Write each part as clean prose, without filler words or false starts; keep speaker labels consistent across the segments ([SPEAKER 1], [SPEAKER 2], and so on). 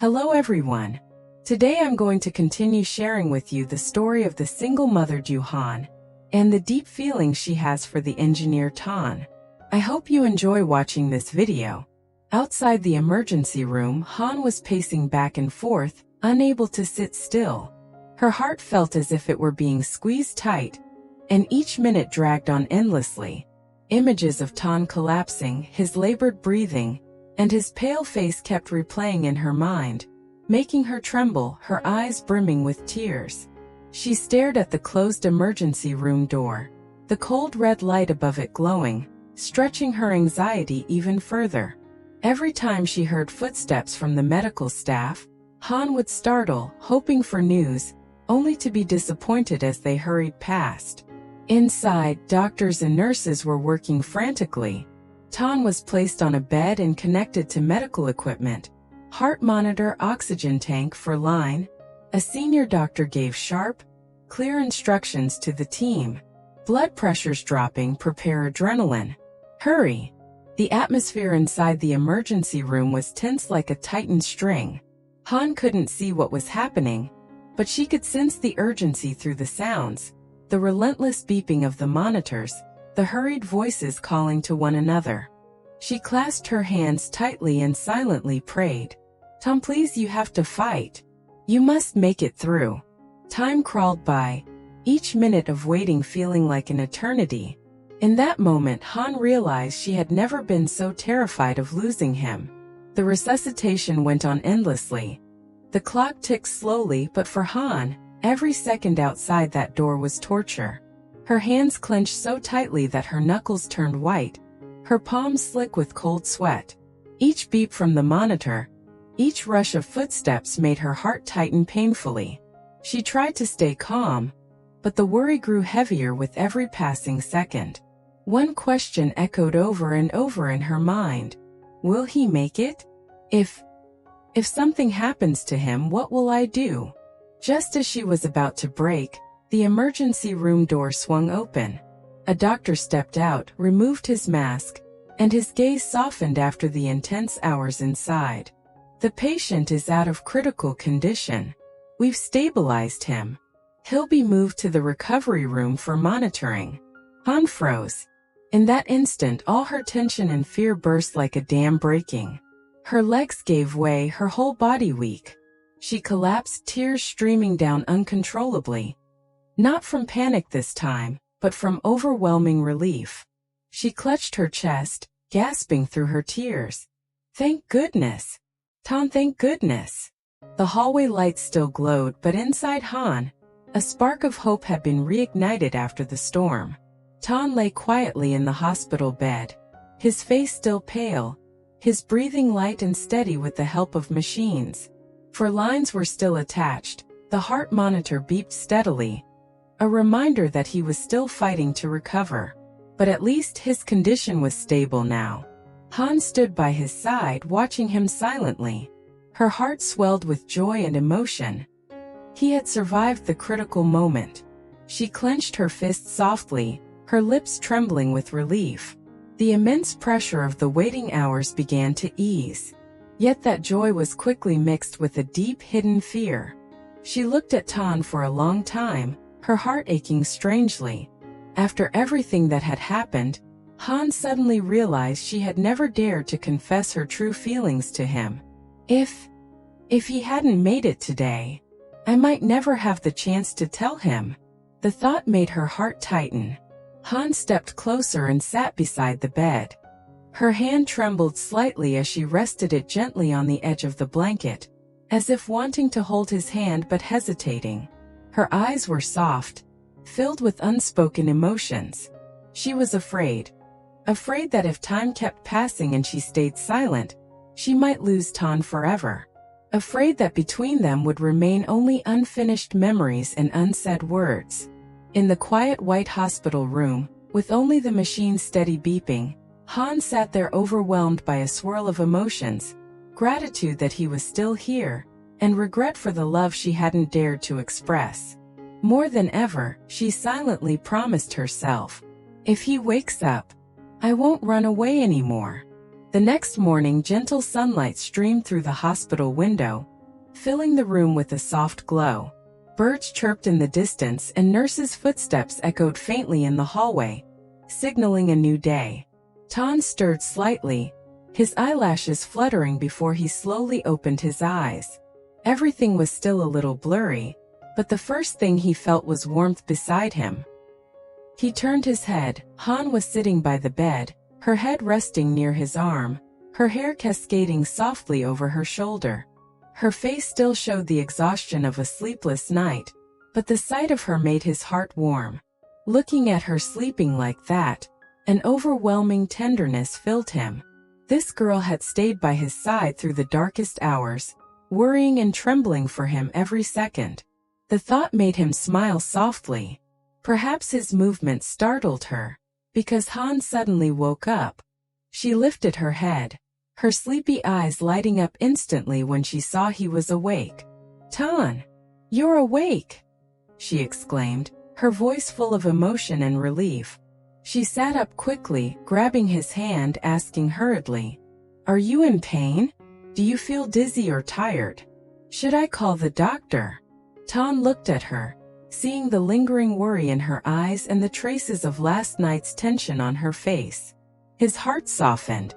[SPEAKER 1] Hello everyone. Today I'm going to continue sharing with you the story of the single mother Diệu Hân and the deep feelings she has for the engineer Tan. I hope you enjoy watching this video. Outside the emergency room, Han was pacing back and forth, unable to sit still. Her heart felt as if it were being squeezed tight, and each minute dragged on endlessly. Images of Tan collapsing, his labored breathing, and his pale face kept replaying in her mind, making her tremble, her eyes brimming with tears. She stared at the closed emergency room door, the cold red light above it glowing, stretching her anxiety even further. Every time she heard footsteps from the medical staff, Han would startle, hoping for news, only to be disappointed as they hurried past. Inside, doctors and nurses were working frantically. Tan was placed on a bed and connected to medical equipment. Heart monitor, oxygen tank for line. A senior doctor gave sharp, clear instructions to the team. Blood pressure's dropping, prepare adrenaline. Hurry! The atmosphere inside the emergency room was tense like a tightened string. Han couldn't see what was happening, but she could sense the urgency through the sounds, the relentless beeping of the monitors, the hurried voices calling to one another. She clasped her hands tightly and silently prayed, "Tom, please, you have to fight. You must make it through." Time crawled by, each minute of waiting feeling like an eternity. In that moment, Han realized she had never been so terrified of losing him. The resuscitation went on endlessly. The clock ticked slowly, but for Han, every second outside that door was torture. Her hands clenched so tightly that her knuckles turned white, her palms slick with cold sweat. Each beep from the monitor, each rush of footsteps made her heart tighten painfully. She tried to stay calm, but the worry grew heavier with every passing second. One question echoed over and over in her mind. Will he make it? If something happens to him, what will I do? Just as she was about to break, the emergency room door swung open. A doctor stepped out, removed his mask, and his gaze softened after the intense hours inside. "The patient is out of critical condition. We've stabilized him. He'll be moved to the recovery room for monitoring." Han froze. In that instant, all her tension and fear burst like a dam breaking. Her legs gave way, her whole body weak. She collapsed, tears streaming down uncontrollably. Not from panic this time, but from overwhelming relief. She clutched her chest, gasping through her tears. "Thank goodness! Tom, thank goodness!" The hallway lights still glowed, but inside Han, a spark of hope had been reignited after the storm. Tan lay quietly in the hospital bed, his face still pale, his breathing light and steady with the help of machines. For lines were still attached, the heart monitor beeped steadily, a reminder that he was still fighting to recover. But at least his condition was stable now. Han stood by his side, watching him silently. Her heart swelled with joy and emotion. He had survived the critical moment. She clenched her fists softly, her lips trembling with relief. The immense pressure of the waiting hours began to ease. Yet that joy was quickly mixed with a deep hidden fear. She looked at Tan for a long time, her heart aching strangely. After everything that had happened, Han suddenly realized she had never dared to confess her true feelings to him. If he hadn't made it today, I might never have the chance to tell him. The thought made her heart tighten. Han stepped closer and sat beside the bed. Her hand trembled slightly as she rested it gently on the edge of the blanket, as if wanting to hold his hand but hesitating. Her eyes were soft, filled with unspoken emotions. She was afraid that if time kept passing and she stayed silent, she might lose Tan forever. Afraid that between them would remain only unfinished memories and unsaid words. In the quiet white hospital room, with only the machine's steady beeping, Han sat there overwhelmed by a swirl of emotions, gratitude that he was still here, and regret for the love she hadn't dared to express. More than ever, she silently promised herself, "If he wakes up, I won't run away anymore. The next morning, gentle sunlight streamed through the hospital window, filling the room with a soft glow. Birds chirped in the distance and nurses' footsteps echoed faintly in the hallway, signaling a new day. Ton stirred slightly, his eyelashes fluttering before he slowly opened his eyes. Everything was still a little blurry, but the first thing he felt was warmth beside him. He turned his head. Han was sitting by the bed, her head resting near his arm, her hair cascading softly over her shoulder. Her face still showed the exhaustion of a sleepless night, but the sight of her made his heart warm. Looking at her sleeping like that, an overwhelming tenderness filled him. This girl had stayed by his side through the darkest hours, worrying and trembling for him every second. The thought made him smile softly. Perhaps his movement startled her, because Han suddenly woke up. She lifted her head, her sleepy eyes lighting up instantly when she saw he was awake. "Ton, you're awake!" she exclaimed, her voice full of emotion and relief. She sat up quickly, grabbing his hand, asking hurriedly, "Are you in pain? Do you feel dizzy or tired? Should I call the doctor?" Ton looked at her, seeing the lingering worry in her eyes and the traces of last night's tension on her face. His heart softened.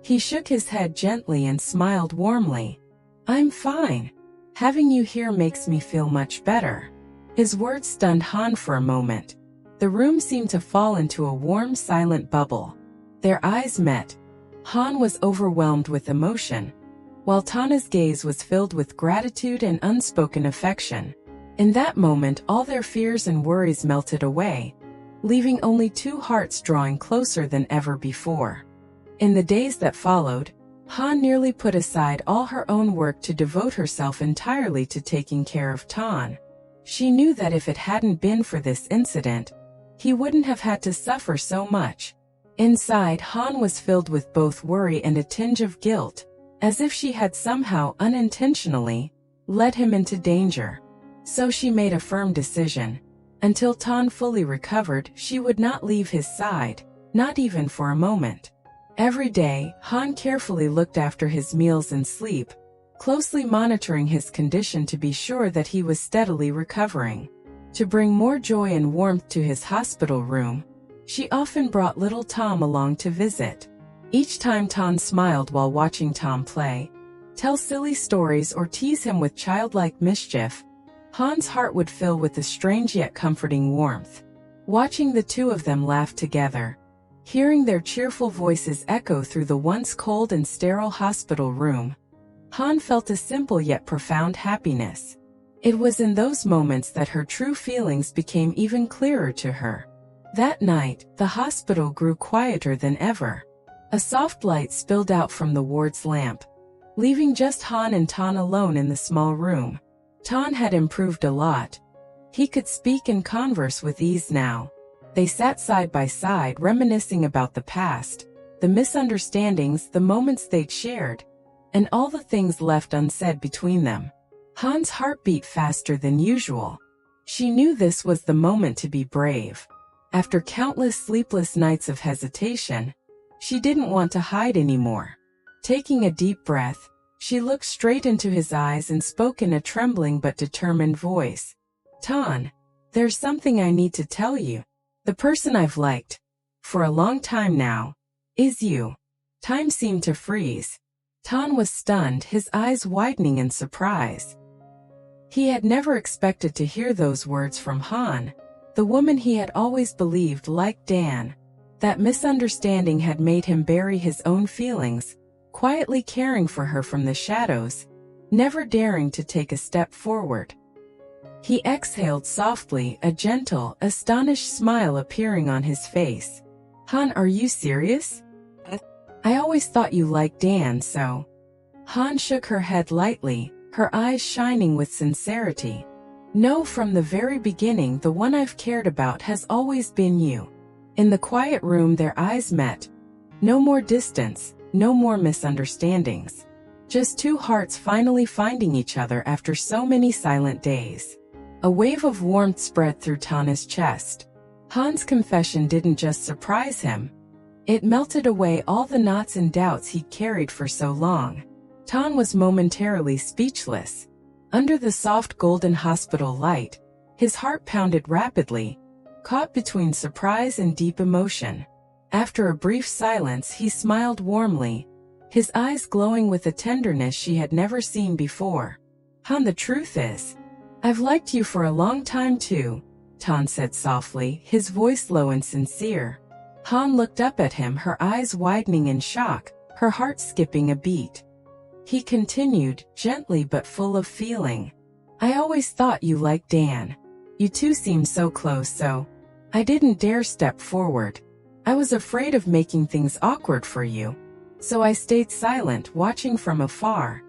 [SPEAKER 1] He shook his head gently and smiled warmly. "I'm fine. Having you here makes me feel much better." His words stunned Han for a moment. The room seemed to fall into a warm, silent bubble. Their eyes met. Han was overwhelmed with emotion, while Tana's gaze was filled with gratitude and unspoken affection. In that moment, all their fears and worries melted away, leaving only two hearts drawing closer than ever before. In the days that followed, Han nearly put aside all her own work to devote herself entirely to taking care of Ton. She knew that if it hadn't been for this incident, he wouldn't have had to suffer so much. Inside, Han was filled with both worry and a tinge of guilt, as if she had somehow unintentionally led him into danger. So she made a firm decision. Until Ton fully recovered, she would not leave his side, not even for a moment. Every day, Han carefully looked after his meals and sleep, closely monitoring his condition to be sure that he was steadily recovering. To bring more joy and warmth to his hospital room, she often brought little Tom along to visit. Each time Ton smiled while watching Tom play, tell silly stories or tease him with childlike mischief, Han's heart would fill with a strange yet comforting warmth. Watching the two of them laugh together, hearing their cheerful voices echo through the once cold and sterile hospital room, Han felt a simple yet profound happiness. It was in those moments that her true feelings became even clearer to her. That night, the hospital grew quieter than ever. A soft light spilled out from the ward's lamp, leaving just Han and Ton alone in the small room. Ton had improved a lot. He could speak and converse with ease now. They sat side by side, reminiscing about the past, the misunderstandings, the moments they'd shared, and all the things left unsaid between them. Han's heart beat faster than usual. She knew this was the moment to be brave. After countless sleepless nights of hesitation, she didn't want to hide anymore. Taking a deep breath, she looked straight into his eyes and spoke in a trembling but determined voice. "Ton, there's something I need to tell you. The person I've liked for a long time now is you." Time seemed to freeze. Ton was stunned, his eyes widening in surprise. He had never expected to hear those words from Han, the woman he had always believed liked Dan. That misunderstanding had made him bury his own feelings, quietly caring for her from the shadows, never daring to take a step forward. He exhaled softly, a gentle, astonished smile appearing on his face. "Han, are you serious? I always thought you liked Dan so." Han shook her head lightly, her eyes shining with sincerity. "No, from the very beginning, the one I've cared about has always been you." In the quiet room, their eyes met. No more distance, no more misunderstandings. Just two hearts finally finding each other after so many silent days. A wave of warmth spread through Tana's chest. Han's confession didn't just surprise him. It melted away all the knots and doubts he'd carried for so long. Ton was momentarily speechless. Under the soft golden hospital light, his heart pounded rapidly, caught between surprise and deep emotion. After a brief silence, he smiled warmly, his eyes glowing with a tenderness she had never seen before. "Han, the truth is, I've liked you for a long time too," Ton said softly, his voice low and sincere. Han looked up at him, her eyes widening in shock, her heart skipping a beat. He continued, gently but full of feeling. "I always thought you liked Dan. You two seemed so close, so I didn't dare step forward. I was afraid of making things awkward for you. So I stayed silent, watching from afar,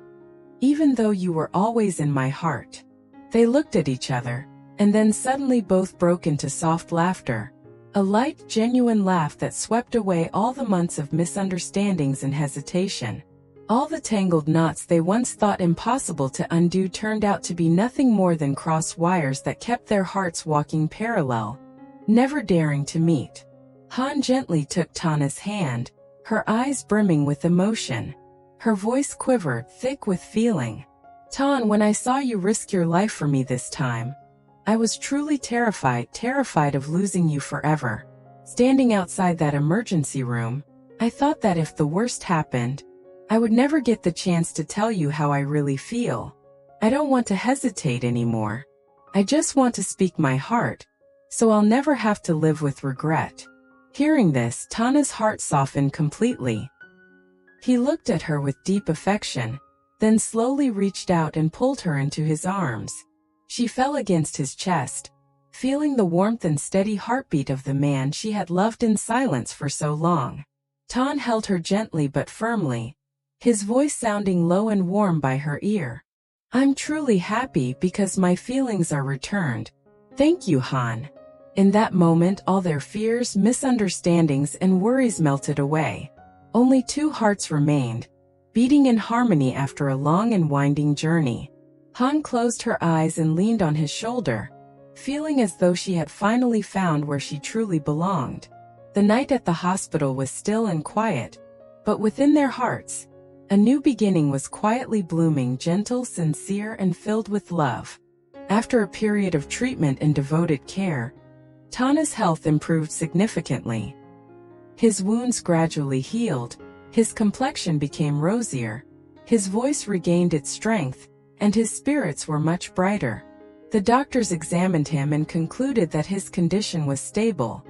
[SPEAKER 1] even though you were always in my heart." They looked at each other, and then suddenly both broke into soft laughter. A light, genuine laugh that swept away all the months of misunderstandings and hesitation. All the tangled knots they once thought impossible to undo turned out to be nothing more than cross wires that kept their hearts walking parallel, never daring to meet. Han gently took Tana's hand, her eyes brimming with emotion. Her voice quivered, thick with feeling. "Tan, when I saw you risk your life for me this time, I was truly terrified of losing you forever. Standing outside that emergency room, I thought that if the worst happened, I would never get the chance to tell you how I really feel. I don't want to hesitate anymore. I just want to speak my heart, so I'll never have to live with regret." Hearing this, Tana's heart softened completely. He looked at her with deep affection, then slowly reached out and pulled her into his arms. She fell against his chest, feeling the warmth and steady heartbeat of the man she had loved in silence for so long. Tan held her gently but firmly, his voice sounding low and warm by her ear. "I'm truly happy because my feelings are returned. Thank you, Han." In that moment, all their fears, misunderstandings, and worries melted away. Only two hearts remained, beating in harmony after a long and winding journey. Han closed her eyes and leaned on his shoulder, feeling as though she had finally found where she truly belonged. The night at the hospital was still and quiet, but within their hearts, a new beginning was quietly blooming, gentle, sincere, and filled with love. After a period of treatment and devoted care, Tana's health improved significantly. His wounds gradually healed, his complexion became rosier, his voice regained its strength, and his spirits were much brighter. The doctors examined him and concluded that his condition was stable.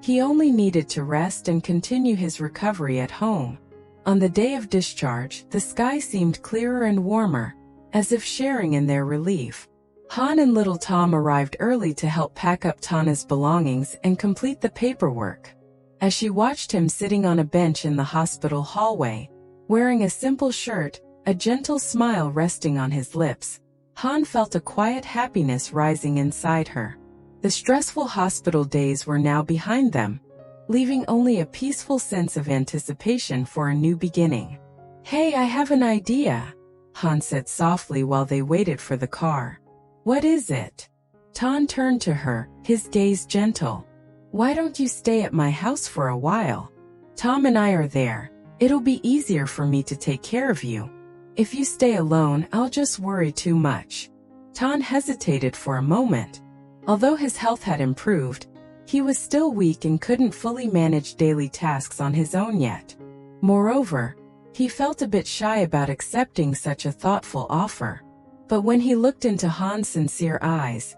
[SPEAKER 1] He only needed to rest and continue his recovery at home. On the day of discharge, the sky seemed clearer and warmer, as if sharing in their relief. Han and little Tom arrived early to help pack up Tana's belongings and complete the paperwork. As she watched him sitting on a bench in the hospital hallway, wearing a simple shirt, a gentle smile resting on his lips, Han felt a quiet happiness rising inside her. The stressful hospital days were now behind them, leaving only a peaceful sense of anticipation for a new beginning. "Hey, I have an idea," Han said softly while they waited for the car. "What is it?" Tan turned to her, his gaze gentle. "Why don't you stay at my house for a while? Tom and I are there. It'll be easier for me to take care of you. If you stay alone, I'll just worry too much." Tan hesitated for a moment. Although his health had improved, he was still weak and couldn't fully manage daily tasks on his own yet. Moreover, he felt a bit shy about accepting such a thoughtful offer. But when he looked into Han's sincere eyes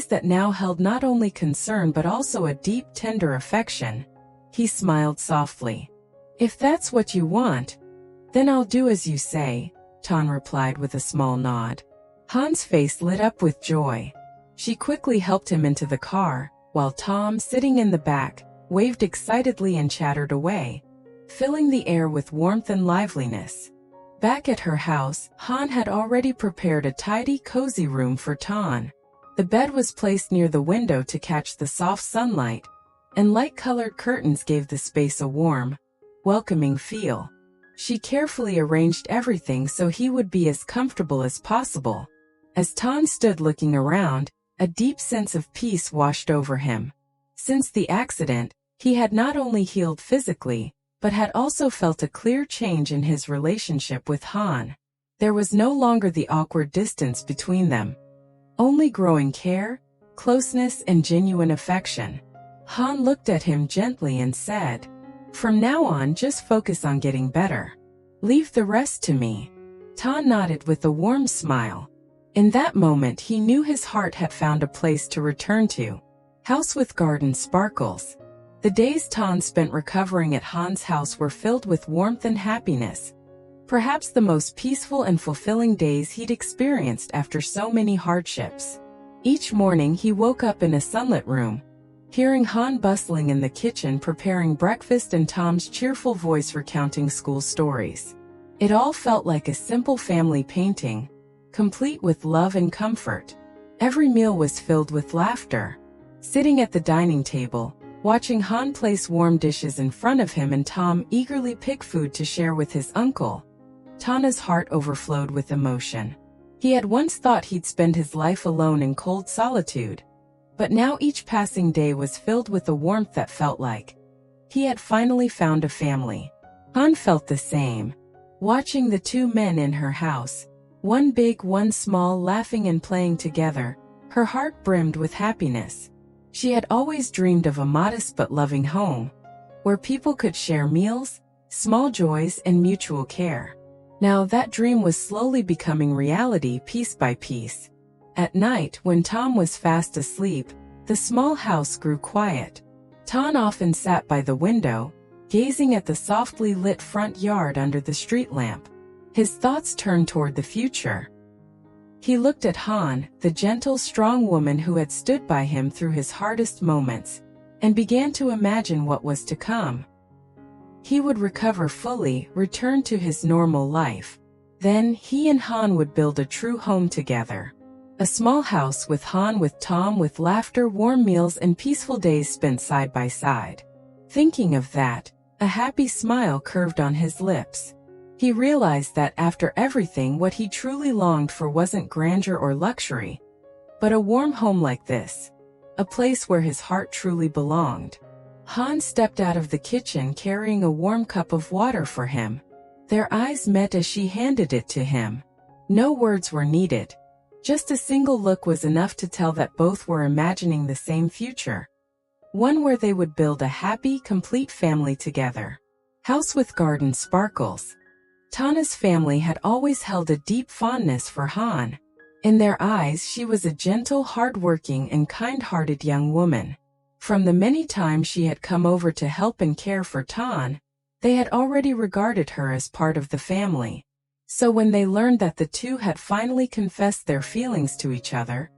[SPEAKER 1] that now held not only concern but also a deep, tender affection, he smiled softly. "If that's what you want, then I'll do as you say," Tan replied with a small nod. Han's face lit up with joy. She quickly helped him into the car, while Tom, sitting in the back, waved excitedly and chattered away, filling the air with warmth and liveliness. Back at her house, Han had already prepared a tidy, cozy room for Tan. The bed was placed near the window to catch the soft sunlight, and light-colored curtains gave the space a warm, welcoming feel. She carefully arranged everything so he would be as comfortable as possible. As Tan stood looking around, a deep sense of peace washed over him. Since the accident, He had not only healed physically, but had also felt a clear change in his relationship with Han. There was no longer the awkward distance between them. Only growing care, closeness, and genuine affection. Han looked at him gently and said, "From now on, just focus on getting better. Leave the rest to me." Han nodded with a warm smile. In that moment he knew his heart had found a place to return to. House with garden sparkles. The days Han spent recovering at Han's house were filled with warmth and happiness. Perhaps the most peaceful and fulfilling days he'd experienced after so many hardships. Each morning he woke up in a sunlit room, hearing Han bustling in the kitchen preparing breakfast and Tom's cheerful voice recounting school stories. It all felt like a simple family painting, complete with love and comfort. Every meal was filled with laughter. Sitting at the dining table, watching Han place warm dishes in front of him and Tom eagerly pick food to share with his uncle, Tana's heart overflowed with emotion. He had once thought he'd spend his life alone in cold solitude, but now each passing day was filled with a warmth that felt like he had finally found a family. Han felt the same. Watching the two men in her house, one big, one small, laughing and playing together, her heart brimmed with happiness. She had always dreamed of a modest but loving home, where people could share meals, small joys, and mutual care. Now that dream was slowly becoming reality piece by piece. At night, when Tom was fast asleep, the small house grew quiet. Tom often sat by the window, gazing at the softly lit front yard under the street lamp. His thoughts turned toward the future. He looked at Han, the gentle, strong woman who had stood by him through his hardest moments, and began to imagine what was to come. He would recover fully, return to his normal life. Then, he and Han would build a true home together. A small house with Han with Tom, with laughter, warm meals, and peaceful days spent side by side. Thinking of that, a happy smile curved on his lips. He realized that after everything, what he truly longed for wasn't grandeur or luxury, but a warm home like this. A place where his heart truly belonged. Han stepped out of the kitchen carrying a warm cup of water for him. Their eyes met as she handed it to him. No words were needed. Just a single look was enough to tell that both were imagining the same future. One where they would build a happy, complete family together. House with garden sparkles. Tana's family had always held a deep fondness for Han. In their eyes, she was a gentle, hard-working, and kind-hearted young woman. From the many times she had come over to help and care for Tan, they had already regarded her as part of the family. So when they learned that the two had finally confessed their feelings to each other,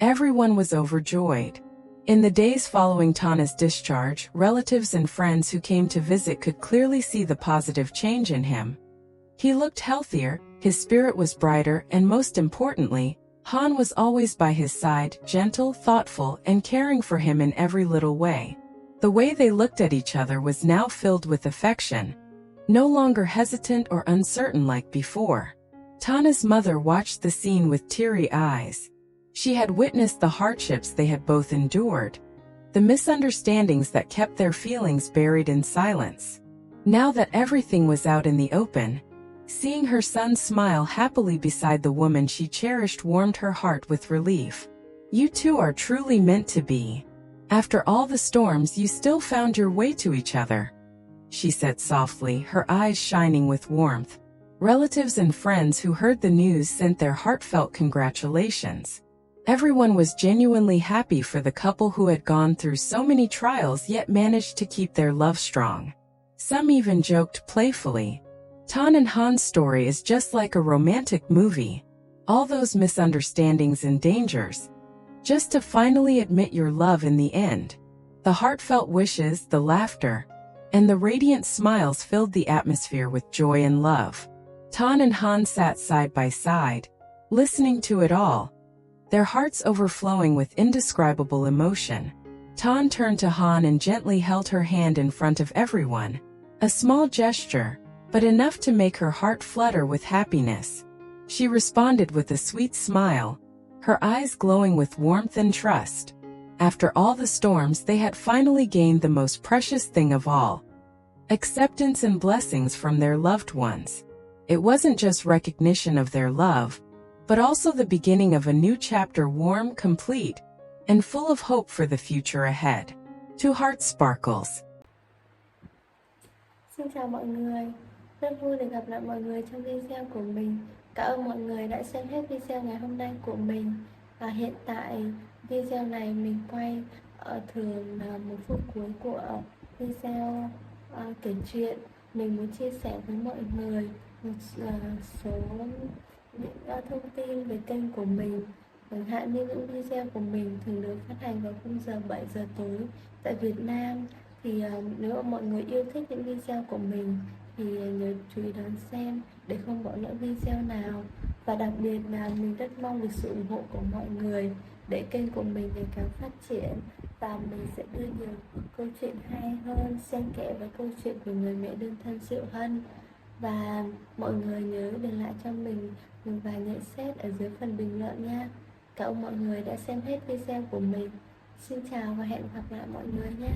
[SPEAKER 1] everyone was overjoyed. In the days following Tana's discharge, relatives and friends who came to visit could clearly see the positive change in him. He looked healthier, his spirit was brighter, and most importantly, Han was always by his side, gentle, thoughtful, and caring for him in every little way. The way they looked at each other was now filled with affection, no longer hesitant or uncertain like before. Tana's mother watched the scene with teary eyes. She had witnessed the hardships they had both endured, the misunderstandings that kept their feelings buried in silence. Now that everything was out in the open, seeing her son smile happily beside the woman she cherished warmed her heart with relief. "You two are truly meant to be. After all the storms, you still found your way to each other," she said softly, her eyes shining with warmth. Relatives and friends who heard the news sent their heartfelt congratulations. Everyone was genuinely happy for the couple who had gone through so many trials yet managed to keep their love strong. Some even joked playfully, "Tan and Han's story is just like a romantic movie. All those misunderstandings and dangers, just to finally admit your love in the end." The heartfelt wishes, the laughter, and the radiant smiles filled the atmosphere with joy and love. Tan and Han sat side by side, listening to it all, their hearts overflowing with indescribable emotion. Tan turned to Han and gently held her hand in front of everyone. A small gesture, but enough to make her heart flutter with happiness. She responded with a sweet smile, her eyes glowing with warmth and trust. After all the storms, they had finally gained the most precious thing of all: acceptance and blessings from their loved ones. It wasn't just recognition of their love, but also the beginning of a new chapter, warm, complete, and full of hope for the future ahead. Two heart sparkles.
[SPEAKER 2] Xin chào mọi người, rất vui được gặp lại mọi người trong video của mình. Cảm ơn mọi người đã xem hết video ngày hôm nay của mình. Và hiện tại video này mình quay thường là 1 phút cuối của video kể chuyện. Mình muốn chia sẻ với mọi người một số những thông tin về kênh của mình. Chẳng hạn như những video của mình thường được phát hành vào khung giờ 7 giờ tối tại Việt Nam. Thì nếu mà mọi người yêu thích những video của mình thì nhớ chú ý đón xem để không bỏ lỡ video nào. Và đặc biệt là mình rất mong được sự ủng hộ của mọi người để kênh của mình ngày càng phát triển, và mình sẽ đưa nhiều câu chuyện hay hơn xen kẽ với câu chuyện của người mẹ đơn thân Diệu Hân. Và mọi người nhớ để lại cho mình một vài nhận xét ở dưới phần bình luận nha. Cảm ơn mọi người đã xem hết video của mình. Xin chào và hẹn gặp lại mọi người nha.